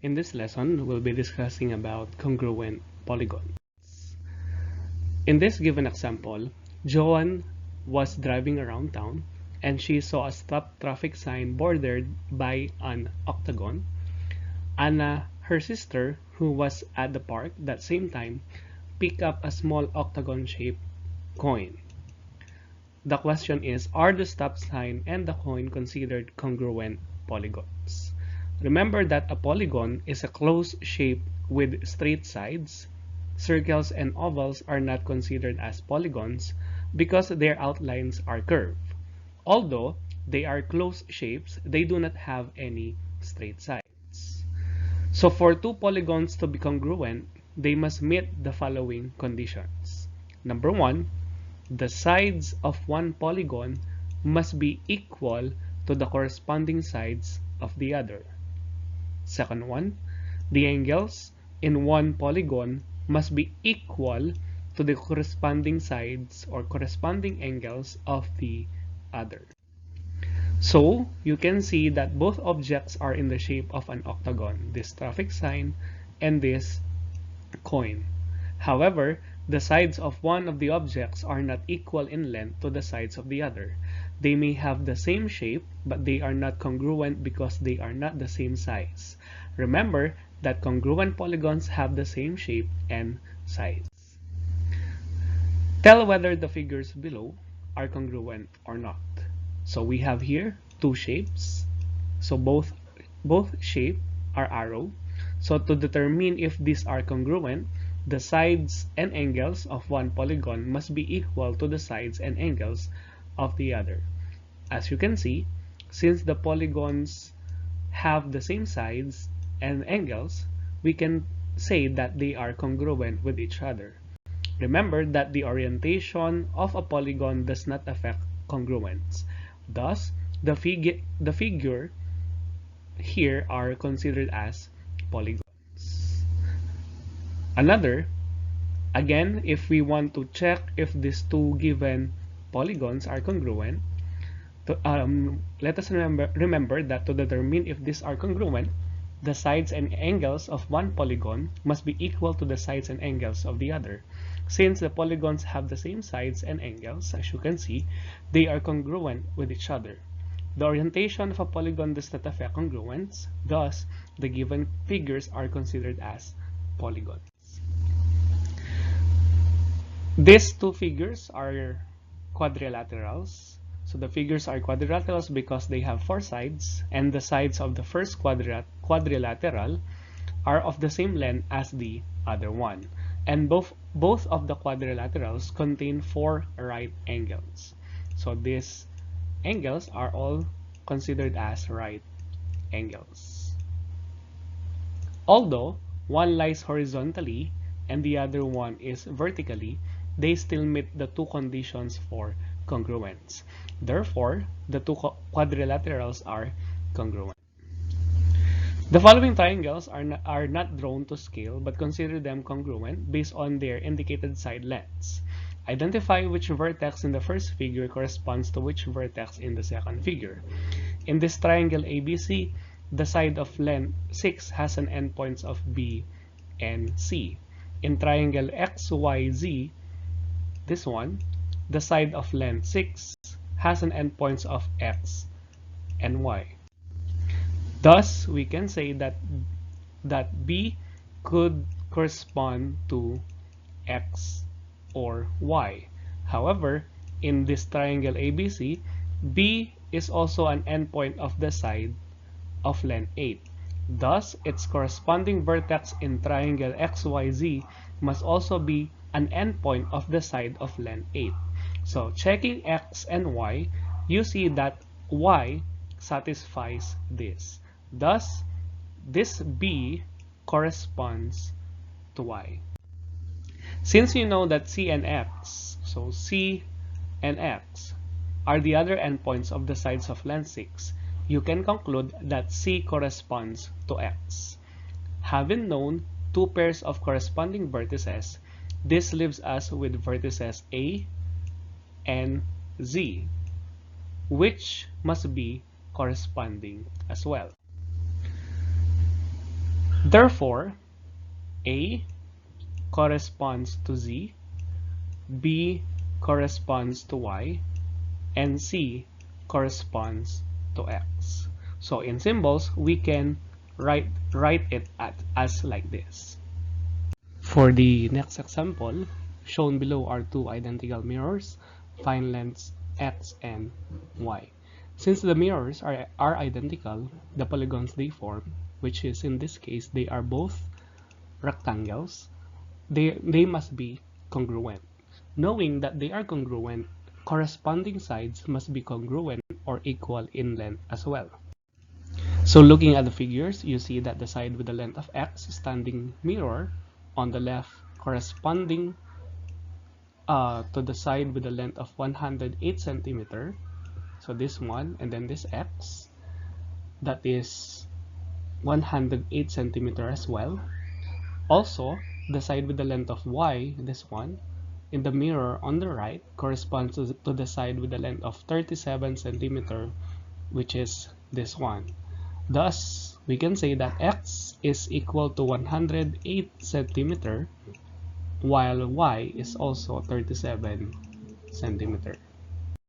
In this lesson, we'll be discussing about congruent polygons. In this given example, Joan was driving around town and she saw a stop traffic sign bordered by an octagon. Anna, her sister, who was at the park that same time, picked up a small octagon-shaped coin. The question is, are the stop sign and the coin considered congruent polygons? Remember that a polygon is a closed shape with straight sides. Circles and ovals are not considered as polygons because their outlines are curved. Although they are closed shapes, they do not have any straight sides. So for two polygons to be congruent, they must meet the following conditions. Number one, the sides of one polygon must be equal to the corresponding sides of the other. Second one, the angles in one polygon must be equal to the corresponding sides or corresponding angles of the other. So you can see that both objects are in the shape of an octagon, this traffic sign and this coin. However, the sides of one of the objects are not equal in length to the sides of the other. They may have the same shape, but they are not congruent because they are not the same size. Remember that congruent polygons have the same shape and size. Tell whether the figures below are congruent or not. So we have here two shapes. So both shapes are arrow. So to determine if these are congruent, the sides and angles of one polygon must be equal to the sides and angles of the other. As you can see, since the polygons have the same sides and angles, we can say that they are congruent with each other. Remember that the orientation of a polygon does not affect congruence. Thus, the figure here are considered as polygons. Again, if we want to check if these two given polygons are congruent, let us remember that to determine if these are congruent, the sides and angles of one polygon must be equal to the sides and angles of the other. Since the polygons have the same sides and angles, as you can see, they are congruent with each other. The orientation of a polygon does not affect congruence, thus the given figures are considered as polygons. These two figures are quadrilaterals. So the figures are quadrilaterals because they have four sides, and the sides of the first quadrilateral are of the same length as the other one. And both of the quadrilaterals contain four right angles. So these angles are all considered as right angles. Although one lies horizontally and the other one is vertically, they still meet the two conditions for congruence. Therefore, the two quadrilaterals are congruent. The following triangles are not drawn to scale, but consider them congruent based on their indicated side lengths. Identify which vertex in the first figure corresponds to which vertex in the second figure. In this triangle ABC, the side of length 6 has an endpoints of B and C. In triangle XYZ, this one, the side of length 6 has an endpoints of X and Y. Thus, we can say that B could correspond to X or Y. However, in this triangle ABC, B is also an endpoint of the side of length 8. Thus, its corresponding vertex in triangle XYZ must also be an endpoint of the side of length 8. So, checking X and Y, you see that Y satisfies this. Thus, this B corresponds to Y. Since you know that C and X, so C and X are the other endpoints of the sides of length 6, you can conclude that C corresponds to X. Having known two pairs of corresponding vertices, this leaves us with vertices A and Z, which must be corresponding as well. Therefore, A corresponds to Z, B corresponds to Y, and C corresponds to X. So in symbols, we can write it as like this. For the next example, shown below are two identical mirrors. Find lengths X and Y. Since the mirrors are identical, the polygons they form, which is in this case, they are both rectangles, they must be congruent. Knowing that they are congruent, corresponding sides must be congruent or equal in length as well. So looking at the figures, you see that the side with the length of X standing mirror on the left corresponding to the side with the length of 108 centimeter. So this one, and then this X, that is 108 centimeter as well. Also, the side with the length of Y, this one, in the mirror on the right corresponds to the side with the length of 37 centimeter, which is this one. Thus, we can say that X is equal to 108 centimeter, while Y is also 37 centimeter.